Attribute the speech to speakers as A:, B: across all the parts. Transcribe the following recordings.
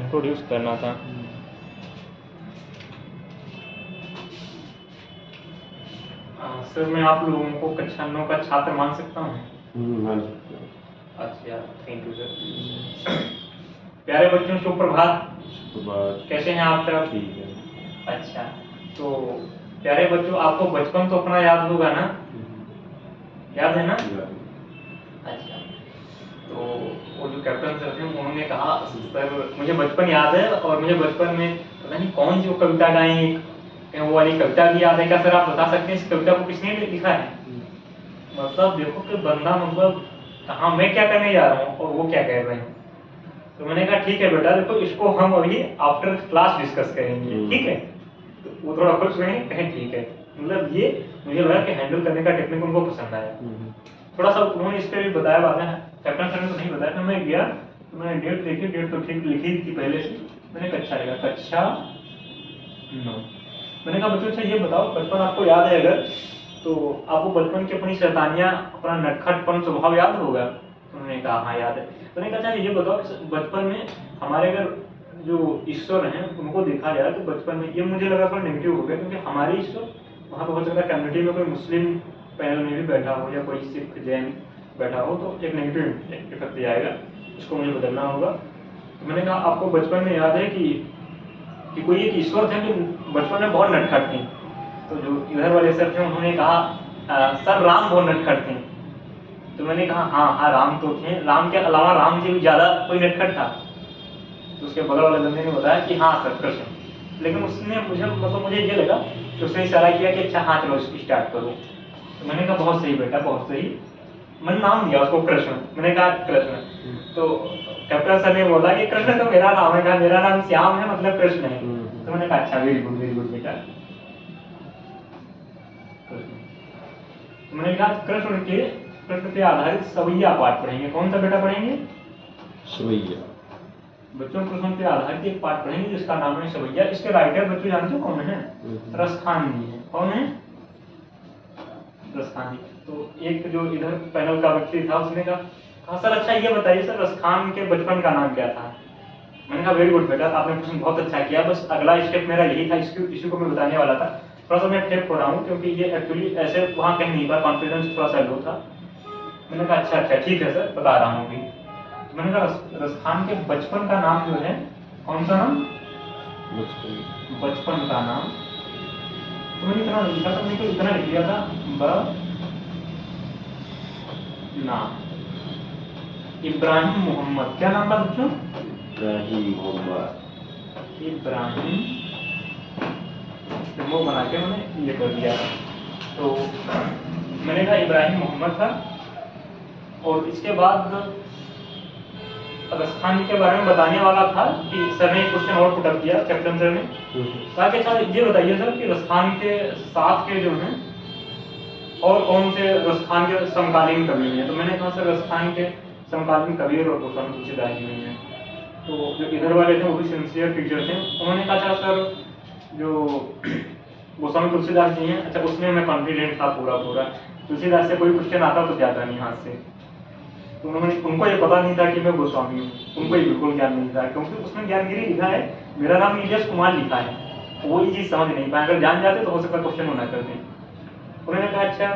A: Introduce करना था। Sir मैं आप लोगों को कक्षा 9 का छात्र मान सकता हूँ?
B: मान सकते हो।
A: अच्छा, थैंक यू सर। प्यारे बच्चों, सुप्रभात। कैसे हैं आप सब?
B: ठीक है।
A: अच्छा, तो प्यारे बच्चों, आपको बचपन तो अपना याद होगा ना? याद है ना? अच्छा, तो वो जो कैप्टन सर थे उन्होंने कहा सर मुझे बचपन याद है और मुझे बचपन में पता नहीं कौन सी वो कविता गाई, वो वाली कविता भी याद है क्या सर? आप बता सकते हैं इस कविता को किसने लिखा है? मतलब देखो कि बंदा मतलब कहाँ मैं क्या करने जा रहा हूँ और वो क्या कह रहे हैं। तो मैंने कहा ठीक है बेटा, देखो इसको हम अभी आफ्टर क्लास डिस्कस करेंगे, ठीक है? तो वो थोड़ा खुश हुए, कहें ठीक है। मतलब ये मुझे लगा कि हैंडल करने का टेक्निक उनको पसंद आया। थोड़ा सा उन्होंने इस पर भी बताया बातें, कैप्टन सर ने तो नहीं बताया। फिर मैं गया तो मैंने डेट देखी, डेट तो ठीक लिखी थी पहले से। मैंने कक्षा लिखा, कक्षा 9। मैंने कहा बच्चों अच्छा ये बताओ, बचपन आपको याद है अगर, तो आपको बचपन की अपनी शैतानियां, अपना नटखटपन स्वभाव याद होगा? उन्होंने कहा हाँ याद है। मैंने कहा अच्छा ये बताओ, बचपन में हमारे अगर जो ईश्वर हैं उनको देखा जाए तो बचपन में, ये मुझे लगा थोड़ा नेगेटिव हो गया क्योंकि हमारे ईश्वर, वहाँ पर हो सकता है कम्युनिटी में कोई मुस्लिम पैनल में भी बैठा हो या कोई सिख जैन बैठा हो तो एक नेगेटिव इफेक्ट जाएगा, इसको मुझे बदलना होगा। तो मैंने कहा आपको बचपन में याद है कि कोई एक ईश्वर थे जो बचपन में बहुत नटखट थे? तो जो इधर वाले सर थे उन्होंने कहा सर राम बहुत नटखट थे। तो मैंने कहा हाँ हाँ राम तो थे, राम के अलावा राम से भी ज्यादा कोई नटखट था? तो उसके बगल वाले बंदे ने बताया कि हाँ सर कृष्ण। लेकिन उसने मुझे ये लगा कि उसने इशारा किया कि अच्छा हाँ चलो स्टार्ट करो। तो मैंने कहा बहुत सही बेटा, बहुत सही। मैंने नाम दिया उसको कृष्ण। मैंने कहा कृष्ण। तो कैप्टन सर ने बोला कि कृष्ण तो मेरा नाम है। कहा मेरा नाम श्याम है, मतलब कृष्ण है। तो मैंने कहा अच्छा वेरी गुड बेटा। तो मैंने कहा कृष्ण पे आधारित सवैया पाठ पढ़ेंगे। कौन सा बेटा पढ़ेंगे? सवैया। बच्चों कृष्ण पे आधारित एक पाठ पढ़ेंगे जिसका नाम है सवैया। इसके राइटर बच्चों जानते हो कौन है? रसखान जी है। कौन है? रसखान जी। तो एक जो इधर पैनल का व्यक्ति था उसने कहा सर अच्छा ये बताइए सर रसखान के बचपन का नाम क्या था? मैंने कहा वेरी गुड बेटा, आपने प्रश्न बहुत अच्छा किया। बस अगला स्टेप मेरा यही था, इसी को मैं बताने वाला था। थोड़ा सा मैं फेक हो रहा हूँ क्योंकि ये एक्चुअली ऐसे वहाँ कहीं नहीं था, कॉन्फिडेंस थोड़ा सा लो था। मैंने कहा अच्छा ठीक है सर, बता रहा हूँ अभी। तो मैंने कहा रसखान के बचपन का नाम जो है, कौन सा नाम? बचपन का नाम। तो मैंने इतना लिखा था, मैंने इतना लिख दिया था नाम इब्राहिम मोहम्मद। क्या नाम था बच्चों? इब्राहिम मोहम्मद। इब्राहिम रिमूव बना के मैंने ये कर दिया। तो मैंने कहा इब्राहिम मोहम्मद था। और इसके बाद रसखान जी के बारे में बताने वाला था कि सर ने क्वेश्चन और पुटअप किया, कैप्टन सर ने कहा कि अच्छा ये बताइए सर कि रसखान के साथ के जो हैं और कौन से रसखान के समकालीन कवि हैं? तो मैंने कहा सर रसखान के समकालीन कबीर और गोस्वामी तुलसीदास जी हैं। तो जो इधर वाले थे वो भी सिंसियर टीचर थे। उन्होंने कहा अच्छा सर जो गोस्वामी तुलसीदास जी हैं, अच्छा उसमें मैं कॉन्फिडेंट था पूरा। तुलसीदास से कोई क्वेश्चन आता तो जाता नहीं हाथ से। तो उनको ये पता नहीं था कि मैं गोस्वामी हूँ, उनको ये बिल्कुल ज्ञान नहीं था क्योंकि उसमें ज्ञानगिरी लिखा है, मेरा नाम नीलेश कुमार लिखा है। वो ये चीज़ समझ नहीं पाए, अगर जान जाते तो हो सकता क्वेश्चन होना करते। उन्होंने कहा अच्छा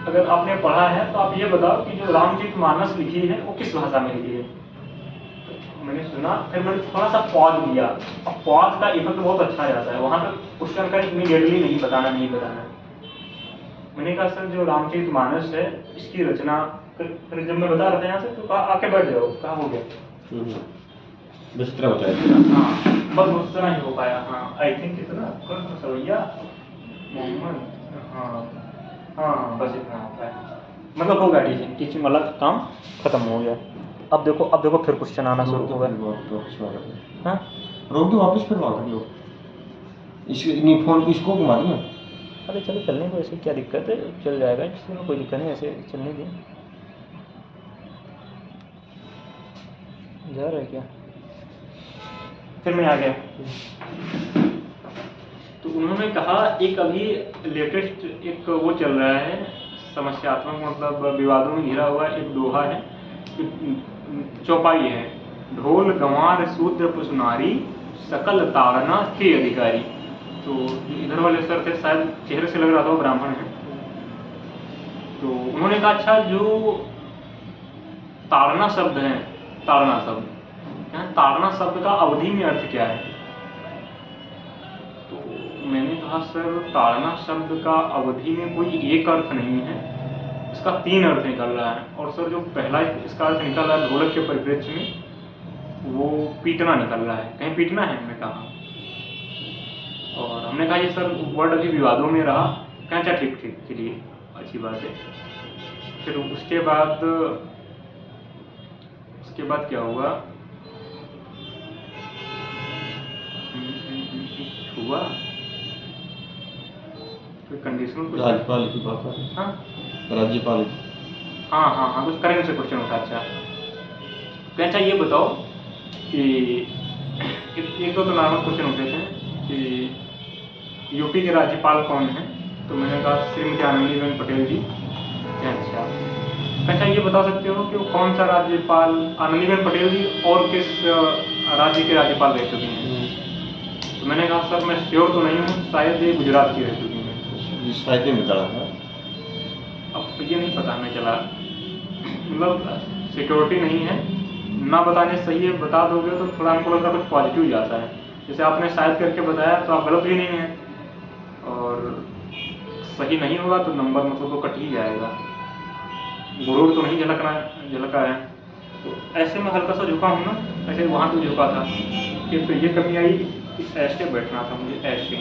A: अगर आपने पढ़ा है तो आप ये बताओ कि जो रामचरितमानस लिखी है वो किस भाषा में लिखी है? तो मैंने सुना, फिर मैंने थोड़ा सा पॉज दिया। अब पॉज का इफेक्ट बहुत अच्छा जाता है, वहां पर क्वेश्चन का इमीडिएटली नहीं बताना। मैंने कहा सर जो रामचरितमानस है इसकी रचना, फिर जब मैं बता रहा था यहाँ से तो आके बैठ जाओ, कहाँ हो गया?
B: बस इतना बताया।
A: हाँ बस उतना ही हो पाया। हाँ आई थिंक इतना कृष्ण सवैया मोहम्मद। हाँ बस इतना होता है, मतलब हो गया टीचिंग वाला काम खत्म हो गया। अब देखो फिर क्वेश्चन आना शुरू होगा। हाँ
B: रोक दो, वापस फिर लगा दो इसको, फोन इसको घुमा दो ना।
A: अरे चलो चलने को, ऐसे क्या दिक्कत है, चल जाएगा, इसमें कोई दिक्कत नहीं, ऐसे चलने दें। जा रहा है क्या? फिर मैं आ गया। तो उन्होंने कहा एक अभी लेटेस्ट एक वो चल रहा है समस्यात्मक, मतलब विवादों में घिरा हुआ एक दोहा है, चौपाई है। ढोल गंवार शूद्र पुसनारी सकल ताड़ना के अधिकारी। तो इधर वाले सर थे, शायद चेहरे से लग रहा था वो ब्राह्मण है। तो उन्होंने कहा अच्छा जो ताड़ना शब्द है, ताड़ना शब्द, यहाँ ताड़ना शब्द का अवधि में अर्थ क्या है? तो मैंने कहा सर ताड़ना शब्द का अवधि में कोई एक अर्थ नहीं है, इसका 3 अर्थ निकल रहा है। और सर जो पहला इसका अर्थ निकल रहा है ढोलक के परिप्रेक्ष्य में, वो पीटना निकल रहा है, कहीं पीटना है हमने कहा। और हमने कहा ये सर वर्ड अभी विवादों में रहा, कहा अच्छा ठीक ठीक चलिए अच्छी बात है। फिर उसके बाद क्या हुआ, हुआ कोई कंडीशनल कुछ
B: राज्यपाल की बात है।
A: हाँ
B: राज्यपाल,
A: हाँ कुछ करेंगे से क्वेश्चन उठा। अच्छा अच्छा ये बताओ कि एक दो तो नॉर्मल क्वेश्चन उठे थे कि यूपी के राज्यपाल कौन हैं? तो मैंने कहा श्रीमती आनंदीबेन पटेल जी। अच्छा ये बता सकते हो कि वो कौन सा राज्यपाल, आनंदीबेन पटेल जी और किस राज्य के राज्यपाल रह चुकी हैं? तो मैंने कहा सर मैं श्योर तो नहीं हूँ, शायद ये गुजरात की रह चुकी हैं।
B: शायद में बता रहा था,
A: अब ये नहीं पता हमें चला, मतलब सिक्योरिटी नहीं है, ना बताने सही है, बता दोगे तो थोड़ा हमको लगता है कुछ पॉजिटिव जाता है। जैसे आपने शायद करके बताया तो आप गलत भी नहीं है, और सही नहीं होगा तो नंबर मतलब तो कट ही जाएगा। गुरूर तो नहीं झलका है। तो ऐसे में हल्का सा झुका हूँ ना, ऐसे वहाँ तो झुका था। एक तो ये कमी आई कि ऐसे बैठना था मुझे, ऐसे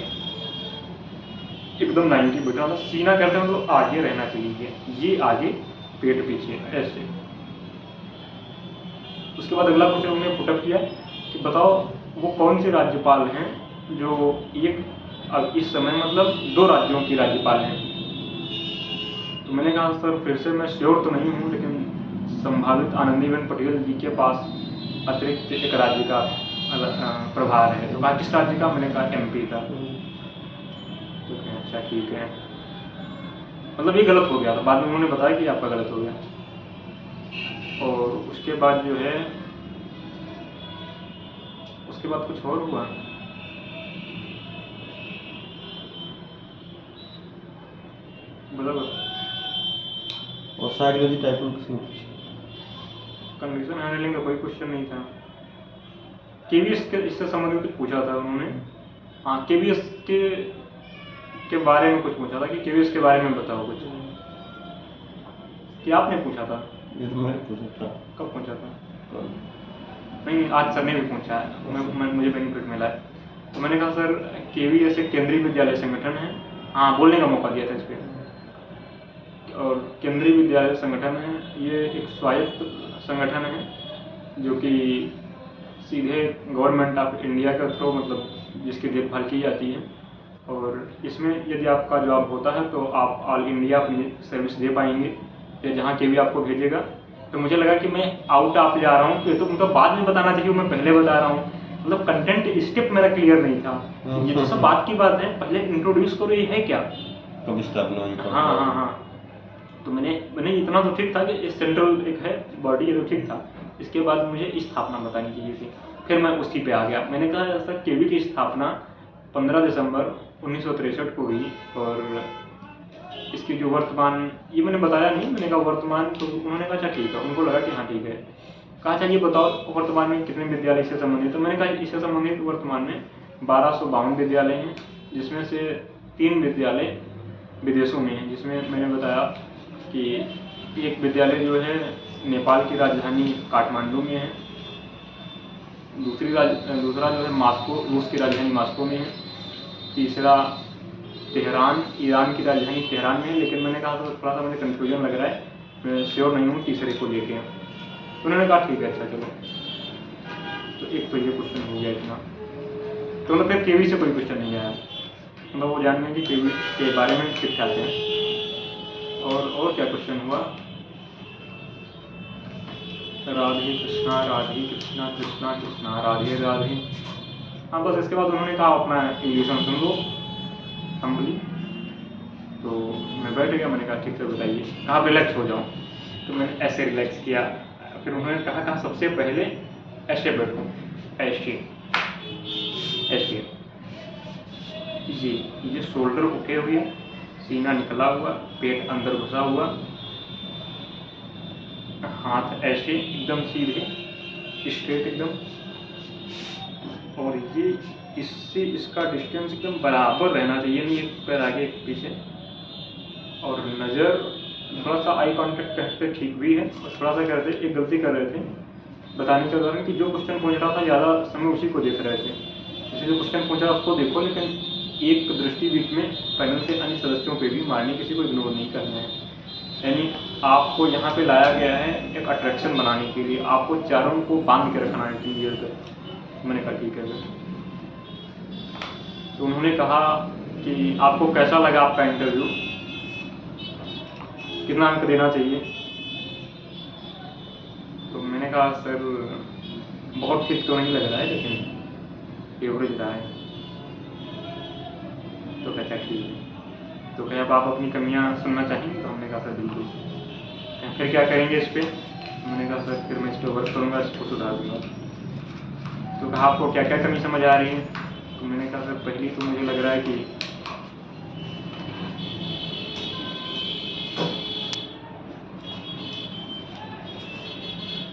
A: एकदम 90 बैठना था, सीना करते मतलब आगे रहना चाहिए, ये आगे पेट पीछे ऐसे। उसके बाद अगला क्वेश्चन उन्होंने पुटअप किया कि बताओ वो कौन से राज्यपाल हैं जो अब इस समय मतलब 2 राज्यों की राज्यपाल हैं? तो मैंने कहा सर फिर से मैं श्योर तो नहीं हूँ, लेकिन संभावित आनंदीबेन पटेल जी के पास अतिरिक्त एक राज्य का प्रभार है। तो कहा किस राज्य का? मैंने कहा MP का। तो अच्छा ठीक है, मतलब ये गलत हो गया था, बाद में उन्होंने बताया कि आपका गलत हो गया। और उसके बाद जो है, उसके बाद कुछ और हुआ, मतलब
B: और साइकोलॉजी टाइप में किसी
A: कंडीशन हैंडलिंग का कोई क्वेश्चन नहीं था। KVS के इससे संबंधित कुछ पूछा था उन्होंने। हाँ KVS के बारे में कुछ पूछा था कि KVS के बारे में बताओ कुछ। क्या आपने पूछा था?
B: ये तो मैंने पूछा था।
A: कब पूछा था? नहीं आज सर ने भी पूछा है, मुझे बेनिफिट मिला है। तो मैंने कहा सर KVS एक केंद्रीय विद्यालय संगठन है। हाँ बोलने का मौका दिया था इस पर। और केंद्रीय विद्यालय संगठन है, ये एक स्वायत्त संगठन है जो कि सीधे गवर्नमेंट ऑफ इंडिया के थ्रू मतलब जिसकी देखभाल की जाती है। और इसमें यदि आपका जॉब होता है तो आप ऑल इंडिया अपनी सर्विस दे पाएंगे, या जहाँ के भी आपको भेजेगा। तो मुझे लगा कि मैं आउट ऑफ जा रहा हूँ, तो ये तो मतलब बाद में बताना चाहिए, मैं पहले बता रहा हूँ। मतलब कंटेंट स्टेप मेरा क्लियर नहीं था। ये तो सब बात की बात है, पहले इंट्रोड्यूस करो ये है क्या,
B: कब स्थापना हुई।
A: हाँ। तो मैंने इतना तो ठीक था कि सेंट्रल एक है बॉडी, ये तो ठीक था। इसके बाद मुझे स्थापना बतानी चाहिए थी, फिर मैं उसी पे आ गया। मैंने कहा ऐसा KV की स्थापना 15 दिसंबर 1963 को हुई। और इसकी जो वर्तमान, ये मैंने बताया नहीं, मैंने कहा वर्तमान, तो उन्होंने कहा अच्छा ठीक है, उनको लगा कि हाँ ठीक है। कहा अच्छा ये बताओ वर्तमान में कितने विद्यालय इससे संबंधित? तो मैंने कहा इससे संबंधित वर्तमान में 1252 विद्यालय हैं, जिसमें से 3 विद्यालय विदेशों में हैं। जिसमें मैंने बताया कि एक विद्यालय जो है नेपाल की राजधानी काठमांडू में है, दूसरा जो है मास्को, रूस की राजधानी मास्को में है, तीसरा तेहरान, ईरान की राजधानी तेहरान में है। लेकिन मैंने कहा तो थोड़ा सा मुझे कन्फ्यूजन लग रहा है, मैं श्योर नहीं हूँ तीसरे को लेके। तो उन्होंने कहा ठीक है अच्छा चलो। तो एक तो ये क्वेश्चन हो गया इतना। तो मतलब फिर KV से कोई क्वेश्चन नहीं आया, मतलब वो जानने की KV के बारे में ठीक ठाक है। और क्या क्वेश्चन हुआ? राधे कृष्णा राधे कृष्णा कृष्णा कृष्णा राधे राधे। हाँ बस इसके बाद उन्होंने कहा अपना इंग्लिशन सुन लो हम्बली। तो मैं बैठ गया, मैंने कहा ठीक है बताइए। कहा रिलैक्स हो जाओ। तो मैंने ऐसे रिलैक्स किया। फिर उन्होंने कहा सबसे पहले ऐसे बैठो, ऐसे ऐसे, ये शोल्डर उठे हुए, सीना निकला हुआ, पेट अंदर घुसा हुआ, हाथ ऐसे एकदम सीधे स्ट्रेट एकदम, और ये इससे इसका डिस्टेंस एकदम बराबर रहना चाहिए, नहीं एक पैर आगे एक पीछे। और नज़र थोड़ा सा आई कांटेक्ट करते ठीक भी है, और थोड़ा सा कहते एक गलती कर रहे थे बताने के दौरान कि जो क्वेश्चन पूछ रहा था ज़्यादा समय उसी को देख रहे थे, जैसे जो क्वेश्चन पूछा उसको देखो, लेकिन एक दृष्टि बीच में पैनल के अन्य सदस्यों पे भी मारनी, किसी को इग्नोर नहीं करना है। यानी आपको यहाँ पे लाया गया है एक अट्रैक्शन बनाने के लिए, आपको चारों को बांध के रखना है 3 ईयर तक। मैंने कहा ठीक है। तो उन्होंने कहा कि आपको कैसा लगा आपका इंटरव्यू, कितना अंक देना चाहिए? तो मैंने कहा सर बहुत ठीक तो नहीं लग रहा है, लेकिन एवरेज रहा है। तो कहता ठीक है। तो कहे अब आप अपनी कमियां सुनना चाहेंगे? तो हमने कहा सर बिल्कुल। फिर क्या करेंगे इस पर? मैंने कहा सर फिर मैं इस पर वर्क करूँगा, इसको सुधार दूँगा। तो कहा आपको क्या क्या कमी समझ आ रही है? तो मैंने कहा सर पहली तो मुझे लग रहा है कि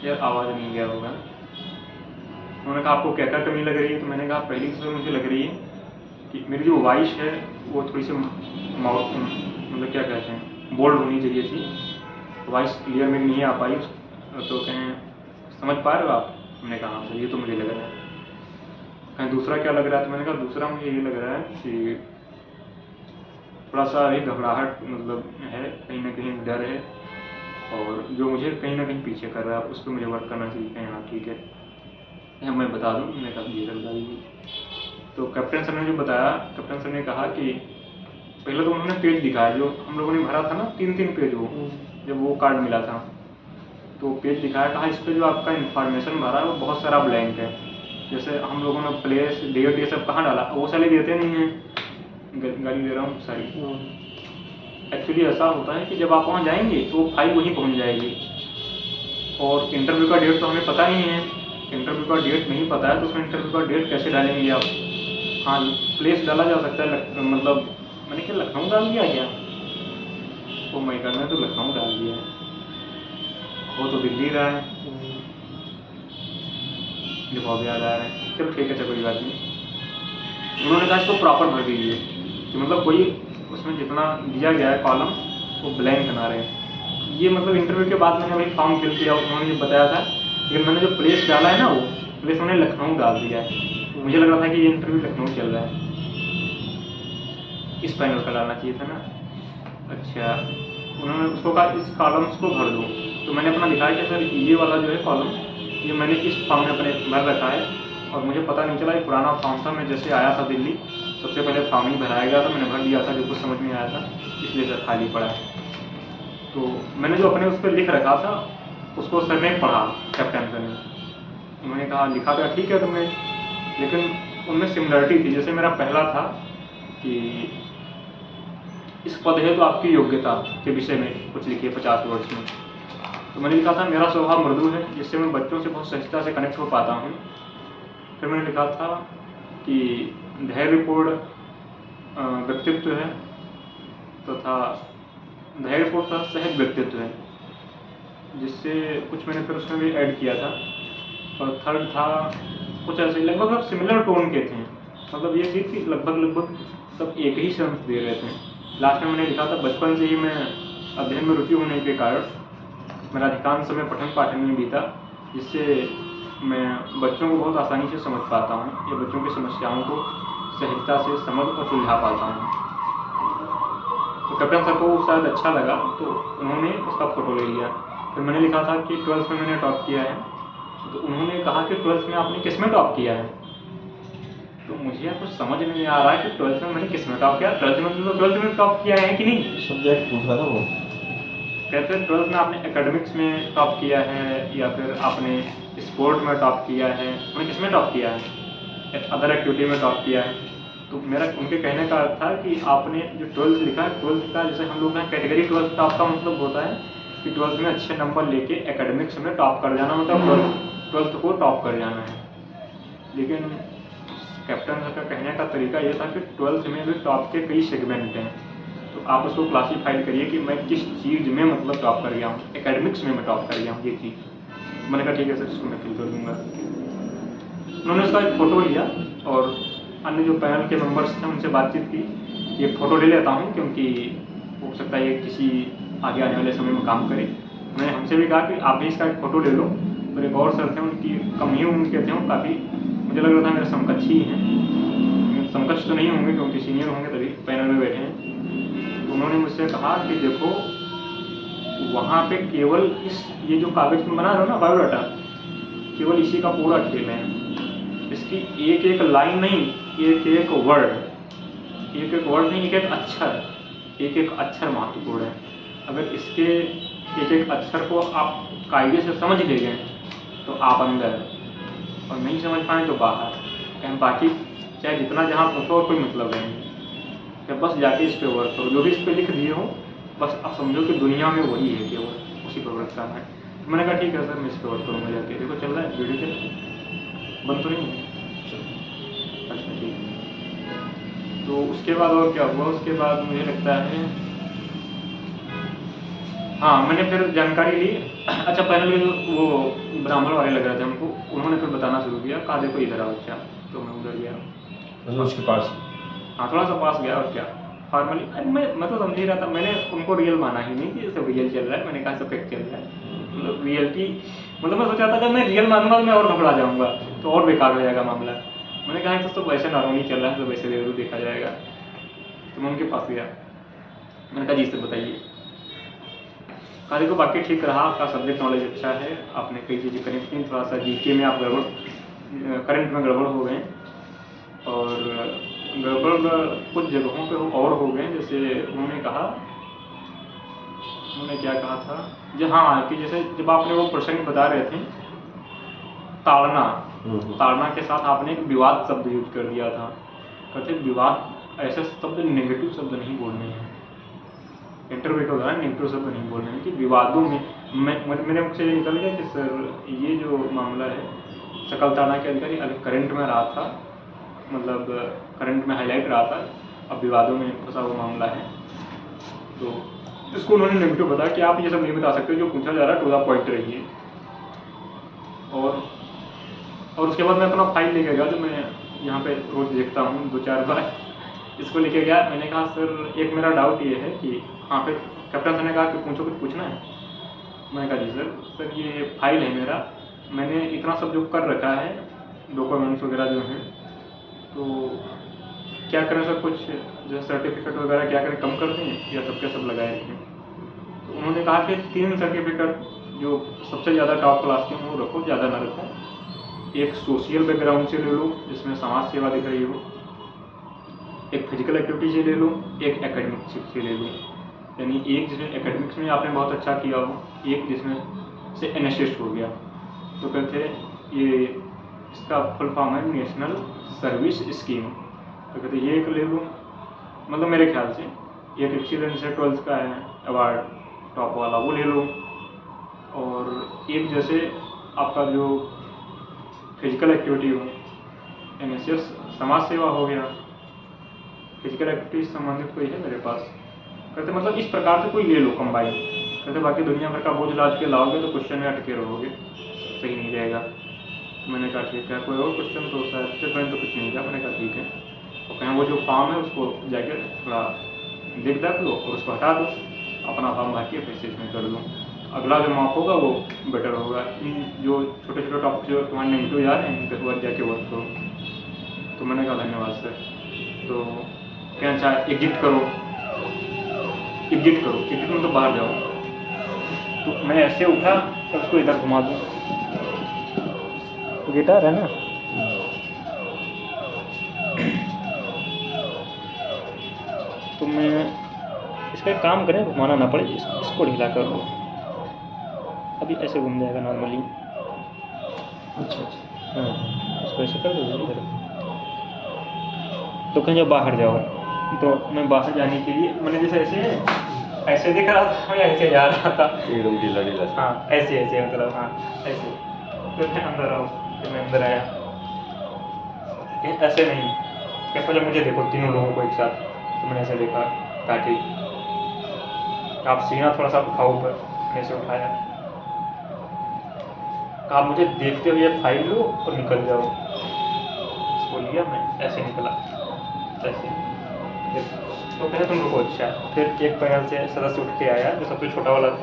A: यार आवाज़ नहीं गया होगा। उन्होंने कहा आपको क्या क्या कमी लग रही है? तो मैंने कहा पहली तो मुझे लग रही है कि मेरी जो वॉइस है वो थोड़ी सी माउथ मतलब क्या कहते हैं बोल्ड होनी चाहिए थी, वॉइस क्लियर मेरी नहीं आ पाई। तो कहें समझ पा रहे हो आप? हमने कहा हाँ सर ये तो मुझे लग रहा है। कहें दूसरा क्या लग रहा है? तो मैंने कहा दूसरा मुझे ये लग रहा है कि थोड़ा सा एक घबराहट मतलब है, कहीं ना कहीं डर है, और जो मुझे कहीं ना कहीं पीछे कर रहा है उस पर मुझे वर्क करना चाहिए। कहें हाँ ठीक है, मैं बता दूँ? मैंने कहा जी सर बता दीजिए। तो कैप्टन सर ने जो बताया, कैप्टन सर ने कहा कि पहले तो उन्होंने पेज दिखाया जो हम लोगों ने भरा था ना 3-3 पेज, वो जब वो कार्ड मिला था तो पेज दिखाया, कहा इस पर जो आपका इन्फॉर्मेशन भरा है वो बहुत सारा ब्लैंक है। जैसे हम लोगों ने प्लेस डेट ये सब कहाँ डाला, वो सारे देते नहीं हैं, गाली दे रहा हूँ सारी। एक्चुअली ऐसा होता है कि जब आप वहाँ जाएंगे तो वो फाइल वहीं पहुँच जाएगी, और इंटरव्यू का डेट तो हमें पता नहीं है, इंटरव्यू का डेट नहीं पता है तो उसमें इंटरव्यू का डेट कैसे डालेंगे आप? हाँ प्लेस डाला जा सकता है, मतलब मैंने क्या लखनऊ डाल दिया क्या? ओ माय गॉड, मैंने तो लखनऊ डाल दिया है, वो तो दिल्ली रहा है, जवाब याद आ रहा है। चलो ठीक है, चलो कोई बात नहीं। उन्होंने कहा इसको प्रॉपर भर दीजिए कि मतलब कोई उसमें जितना दिया गया है कॉलम वो ब्लैंक ना रहे। ये मतलब इंटरव्यू के बाद मैंने वही फॉर्म फिल किया, उन्होंने ये बताया था, लेकिन मैंने जो प्लेस डाला है ना वो प्लेस मैंने लखनऊ डाल दिया है। मुझे लग रहा था कि ये इंटरव्यू लखनऊ चल रहा है, इस पैनल का डालना चाहिए था ना। अच्छा, उन्होंने उसको कहा इस कॉलम्स को भर दो, तो मैंने अपना दिखाया कि सर ये वाला जो है कॉलम ये मैंने इस फॉर्म में अपने भर रखा है, और मुझे पता नहीं चला ये पुराना फॉर्म था, मैं जैसे आया था दिल्ली सबसे पहले फॉर्म ही भराया गया था, मैंने भर दिया था, जो कुछ समझ में आया था इसलिए सर खाली पड़ा है। तो मैंने जो अपने उस पर लिख रखा था उसको सर ने पढ़ा, कैप्टन सर ने, उन्होंने कहा लिखा था ठीक है तुमने, लेकिन उनमें सिमिलरिटी थी। जैसे मेरा पहला था कि इस पद है तो आपकी योग्यता के विषय में कुछ लिखिए 50 वर्ड्स में, तो मैंने लिखा था मेरा स्वभाव मृदु है जिससे मैं बच्चों से बहुत सहजता से कनेक्ट हो पाता हूँ। फिर मैंने लिखा था कि धैर्यपूर्ण व्यक्तित्व है तथा धैर्यपूर्ण तथा सहज व्यक्तित्व है, जिससे कुछ मैंने फिर उसमें भी ऐड किया था। और थर्ड था कुछ ऐसे लगभग सिमिलर टोन के थे, मतलब ये चीज़ कि लगभग सब एक ही सेंस दे रहे थे। लास्ट में मैंने लिखा था बचपन से ही मैं अध्ययन में रुचि होने के कारण मेरा अधिकांश समय पठन पाठन में बीता, जिससे मैं बच्चों को बहुत आसानी से समझ पाता हूँ या बच्चों की समस्याओं को सहजता से समझ और सुलझा पाता हूँ। तो कैप्टन सर को शायद अच्छा लगा तो उन्होंने उसका फ़ोटो ले लिया। फिर मैंने लिखा था कि 12th में मैंने टॉप किया है, तो उन्होंने कहा कि 12th में आपने किस में टॉप किया है? तो मुझे कुछ समझ नहीं आ रहा है कि 12th में मैंने किस में टॉप किया, 12th में टॉप किया है कि नहीं?
B: सब्जेक्ट पूछ रहा था वो।
A: कहते हैं 12th में आपने एकेडमिक्स में टॉप किया है या फिर आपने स्पोर्ट में टॉप किया है, मैंने किस में टॉप किया है, अदर एक्टिविटी में टॉप किया है। तो मेरा उनके कहने का अर्थ था कि आपने जो 12th लिखा है, 12th का जैसे हम लोग हैं कैटेगरी 12th टॉप का मतलब होता है कि 12th में अच्छे नंबर लेके एकेडमिक्स में टॉप कर जाना, मतलब 12th को टॉप कर जाना है। लेकिन कैप्टन सर का कहने का तरीका ये था कि 12th में भी टॉप के कई सेगमेंट हैं, तो आप उसको क्लासीफाइड करिए कि मैं किस चीज़ में मतलब टॉप कर गया हूँ, एकेडमिक्स में मैं टॉप कर गया हूँ ये चीज़। मैंने कहा ठीक है सर, इसको मैं फिल कर दूँगा। उन्होंने उसका एक फ़ोटो लिया और अन्य जो पैनल के मेंबर्स थे उनसे बातचीत की, ये फ़ोटो ले लेता हूँ क्योंकि हो सकता है ये किसी आगे आने वाले समय में काम करे। मैंने हमसे भी कहा कि आप भी इसका एक फ़ोटो ले लो। और एक और सर थे, उनकी कम ही उम्र के थे, वो काफ़ी मुझे लग रहा था मेरे समकक्ष ही हैं, समकक्ष तो नहीं होंगे क्योंकि सीनियर होंगे तभी पैनल में बैठे हैं। तो उन्होंने मुझसे कहा कि देखो वहाँ पे केवल इस ये जो कागज़ में बना रहे हो ना बायोडाटा, केवल इसी का पूरा खेल है। इसकी एक एक लाइन नहीं, एक एक वर्ड नहीं, एक एक अक्षर महत्वपूर्ण है। अगर इसके एक एक अक्षर को आप कायदे से समझ ले गए तो आप अंदर, और नहीं समझ पाए तो बाहर। कहीं बाकी चाहे जितना जहाँ पूछो और कोई मतलब नहीं, क्या बस जाके इस पर वर्क करो, जो भी इस पर लिख दिए हो बस आप समझो कि दुनिया में वही है, केवल उसी पर वर्क करना है। तो मैंने कहा ठीक है सर, मैं इस पर वर्क करूँगा जाके। देखो चल रहा है वीडियो, चल रहा है, बंद तो नहीं है? अच्छा ठीक है। तो उसके बाद और क्या हुआ, उसके बाद मुझे लगता है हाँ मैंने फिर जानकारी ली। अच्छा पैनल के जो वो ब्राह्मण वाले लग रहे थे हमको, उन्होंने फिर बताना शुरू किया, कहा देखो इधर आओ। अच्छा तो मैं उधर गया,
B: मतलब उसके पास।
A: हाँ थोड़ा सा पास गया और क्या फॉर्मली, अरे मैं तो समझ ही रहा था, मैंने उनको रियल माना ही नहीं कि सब रियल चल रहा है। मैंने कहा सब फेक चल रहा है, मतलब रियलिटी, मतलब मैं सोचा था अगर मैं रियल मानूंगा तो मैं और घबरा जाऊंगा, तो और बेकार हो जाएगा मामला। मैंने कहा तो सब वैसे नॉर्मली चल रहा है, तो वैसे जरूर देखा जाएगा। तो मैं उनके पास गया, मैंने कहा जी सर बताइए। कहा देखो बाकी ठीक रहा, आपका सब्जेक्ट नॉलेज अच्छा है, आपने कई चीज़ें कनेक्ट की, थोड़ा सा जीके में आप करंट में गड़बड़ हो गए, और गड़बड़ कुछ जगहों पे और हो गए। जैसे उन्होंने क्या कहा था जी, हाँ कि जैसे जब आपने वो प्रसंग बता रहे थे ताड़ना के साथ आपने एक विवाद शब्द यूज कर दिया था। कहते विवाद ऐसे शब्द नेगेटिव शब्द नहीं बोलने हैं, इंटरव्यू का नेगेटिव शब्द नहीं बोलने हैं, कि विवादों में मेरे मुख से ये निकल गया कि सर ये जो मामला है सकल थाना के अधिकारी अभी करंट में रहा था, मतलब करंट में हाईलाइट रहा था, अब विवादों में फंसा हुआ मामला है। तो इसको उन्होंने नेगेटिव बताया कि आप ये सब नहीं बता सकते, जो पूछा जा रहा है टू द पॉइंट रहिए। और उसके बाद मैं अपना फाइल लेके गया, जो मैं यहाँ पे रोज देखता हूँ 2-4 बार, इसको लेके गया। मैंने कहा सर एक मेरा डाउट ये है कि हाँ पे कैप्टन सर ने कहा कि पूछो, कुछ पूछना है? मैंने कहा जी सर ये फाइल है मेरा, मैंने इतना सब जो कर रखा है डॉक्यूमेंट्स वगैरह जो हैं, तो क्या करें सर, कुछ जो सर्टिफिकेट वगैरह क्या करें, कम कर दें या सबके सब लगाए रखें? तो उन्होंने कहा कि 3 सर्टिफिकेट जो सबसे ज़्यादा टॉप क्लास के वो रखो, ज़्यादा ना रखो। एक सोशल बैकग्राउंड से ले लो जिसमें समाज सेवा दिख रही हो, एक फिजिकल एक्टिविटी से ले लो, एक एकेडमिक्स से ले लो। यानी एक जिसमें एकेडमिक्स में आपने बहुत अच्छा किया हो, एक जिसमें से एनएसएस हो गया। तो कहते ये इसका फुल फॉर्म है नेशनल सर्विस स्कीम। तो कहते ये एक ले लो, मतलब मेरे ख्याल से एक एक्सीलेंस है 12th का है अवार्ड टॉप वाला, वो ले लो। और एक जैसे आपका जो फिजिकल एक्टिविटी हो, एनएसएस समाज सेवा हो गया, फिजिकल एक्टिविटी से संबंधित कोई है मेरे पास। कहते मतलब इस प्रकार से कोई ले लो कंबाइन। कहते बाकी दुनिया भर का बोझ लाद के लाओगे तो क्वेश्चन में अटके रहोगे, सही नहीं रहेगा। तो मैंने कहा ठीक है, कोई और क्वेश्चन तो सर मैंने तो कुछ नहीं किया। मैंने कहा ठीक है, तो कहीं वो जो फॉर्म है उसको जाके थोड़ा देख लो और उसको हटा दो, अपना फॉर्म भर के फिर से इसमें कर दो, अगला जो मॉक होगा वो बेटर होगा। इन जो छोटे छोटे टॉपिक जो तुम्हारे नेगेटिव याद हैं इनके बाद जाके वर्क करो। तो मैंने कहा धन्यवाद सर। तो क्या अच्छा एग्जिट करो में तो बाहर जाओ। तो मैं ऐसे उठा तो उसको इधर घुमा दूँ, गिटार है ना, तो मैं इसका एक काम करें, घुमाना ना पड़े, इसको ढीला कर दो, अभी ऐसे घूम जाएगा नॉर्मली। अच्छा हाँ, इसको ऐसे कर दो इधर। तो कहीं जब बाहर जाओ, तो मैं बाहर जाने के लिए मैंने जैसे ऐसे दिख रहा था, मैं ऐसे जा रहा था
B: एकदम ढीला।
A: हाँ ऐसे मतलब हाँ ऐसे। फिर मैं अंदर आओ, फिर मैं अंदर आया। ये ऐसे नहीं कि पहले मुझे देखो तीनों लोगों को एक साथ, तो मैंने ऐसे देखा, कहा ठीक, आप सीना थोड़ा सा उठाओ ऊपर, मैंने ऐसे उठाया, कहा मुझे देखते हुए फाइल लो और निकल जाओ। इसको लिया, मैं ऐसे निकला, ऐसे। तो पहले तुम रुको, अच्छा। फिर एक पैनल से सदस्य उठ के आया जो सबसे छोटा वाला था,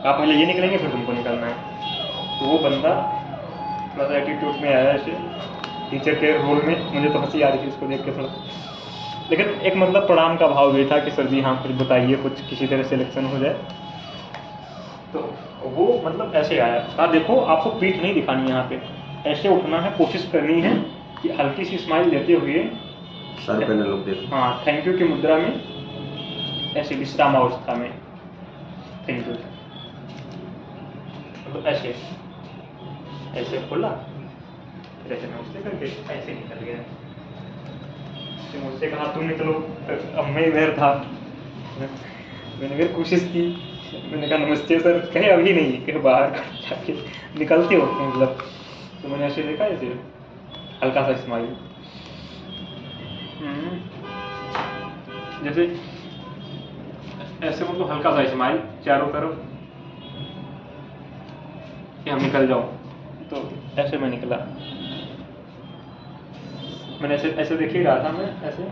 A: कहा पहले ये निकलेंगे फिर तुमको निकलना है। तो वो बंदा थोड़ा सा एटीट्यूड में आया ऐसे टीचर के रोल में, मुझे तो हंसी आ रही थी उसको देख के थोड़ा, लेकिन एक मतलब प्रणाम का भाव भी था कि सर जी हाँ कुछ बताइए, कुछ किसी तरह सिलेक्शन हो जाए। तो वो मतलब ऐसे आया, कहा देखो आपको पीठ नहीं दिखानी है यहाँ पे, ऐसे उठना है, कोशिश करनी है कि हल्की सी स्माइल देते हुए
B: सर पे न लोग देखो।
A: हाँ थैंक यू की मुद्रा में, ऐसे विश्राम अवस्था में थैंक यू, मतलब ऐसे ऐसे खोला, फिर ऐसे नमस्ते करके ऐसे निकल गया। फिर मुझसे कहा तुम निकलो, अब मैं इधर था, मैंने फिर कोशिश की, मैंने कहा नमस्ते सर, कहे अभी नहीं, कहे बाहर जाके निकलते हो मतलब। तो मैंने ऐसे देखा, ऐसे हल्का सा स्माइल, जैसे ऐसे मतलब हल्का सा स्माइल चारों तरफ कि हम निकल जाओ। तो ऐसे मैं निकला, मैंने ऐसे ऐसे देख ही रहा था मैं ऐसे,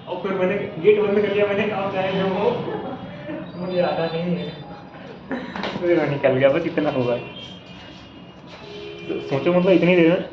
A: और फिर मैंने गेट बंद कर लिया, मैंने कहा चाहे जो हो मुझे आना नहीं है। फिर मैं निकल गया, बस इतना होगा। तो सोचो मतलब इतनी देर में